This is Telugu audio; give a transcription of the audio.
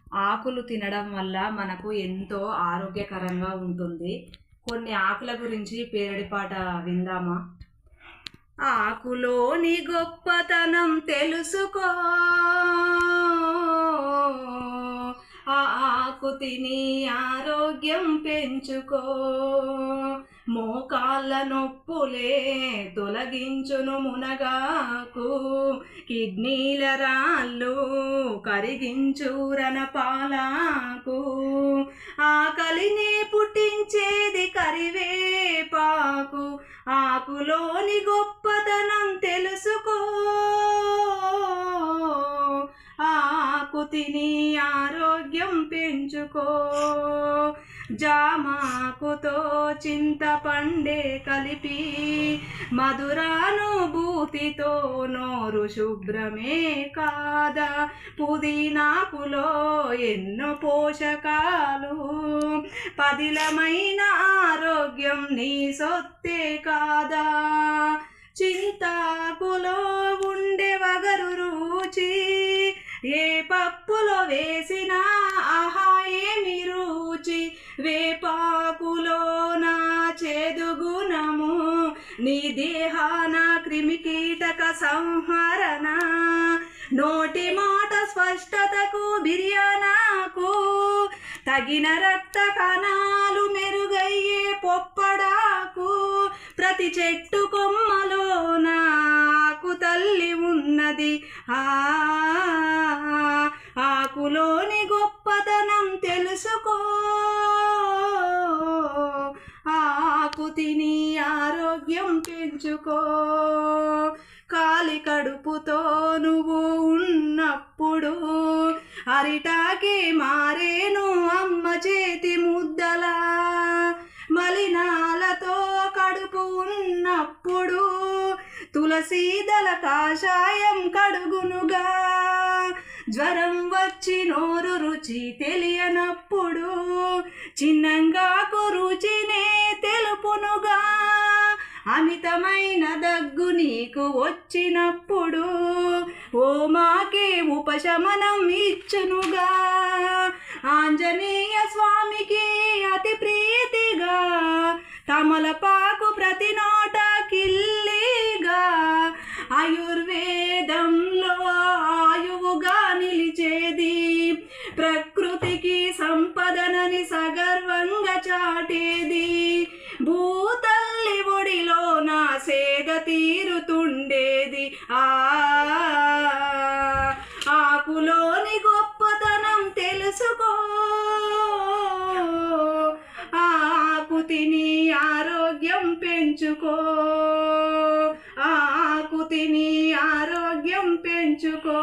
ఆకులు తినడం వల్ల మనకు ఎంతో ఆరోగ్యకరంగా ఉంటుంది. కొన్ని ఆకుల గురించి పేరడి పాట విందామా? ఆకులోని గొప్పతనం తెలుసుకో, ఆ ఆకు తిని ఆరోగ్యం పెంచుకో. మోకాళ్ళ నొప్పులే తొలగించును మునగాకు, కిడ్నీల రాళ్ళు కరిగించు రణపాలాకు, ఆకలిని పుట్టించేది కరివేపాకు. ఆకులోని గొప్పతనం తెలుసుకో, ఆకు తిని ఆరోగ్యం పెంచుకో. జామాకుతో చింతపండే కలిపి మధురానుభూతితో నోరు శుభ్రమే కాదా. పుదీనాకులో ఎన్నో పోషకాలు, పదిలమైన ఆరోగ్యం నీ సొత్తే కాదా. చింతాకులో ఉండే వగరు రుచి ఏ పప్పులో వేసినా ఆహా ఏమి రుచి. వేపాకులో నా చేదు గుణము నీ దేహాన క్రిమికీటక సంహరణ. నోటి మాట స్పష్టతకు బిర్యానాకు, తగిన రక్త కణాలు మెరుగయ్యే పొప్పడాకు. ప్రతి చెట్టు కొమ్మలో నాకు తల్లి ఉన్నది, ఆకులోని గొప్పతనం తెలుసుకో, ఆకు తిని ఆరోగ్యం పెంచుకో. కాలి కడుపుతో నువ్వు ఉన్నప్పుడు అరిటాకి మారేను అమ్మ చేతి ముద్దలా. మలినాలతో కడుపు ఉన్నప్పుడు తులసీదళ కాషాయం కడుగునుగా. జ్వరం వచ్చి నోరు రుచి తెలియనప్పుడు చిన్నంగాకు రుచినే తెలుపునుగా. అమితమైన దగ్గు నీకు వచ్చినప్పుడు ఓమాకే ఉపశమనం ఇచ్చునుగా. ఆంజనేయ స్వామికి అతి ప్రీతిగా తమలపాకు ప్రతి నోట కిల్లిగా. ఆయుర్వేదంలో ఆయువుగా నిలిచేది, ప్రకృతికి సంపదనని సగర్వంగా చాటేది. భూతల్లి ఒడిలో నా సేద తీరుతుండేది, ఆకులోని గొప్పతనం తెలుసుకో, ఆకు తిని ఆరోగ్యం పెంచుకో, ఆకు తిని ఆరోగ్యం పెంచుకో.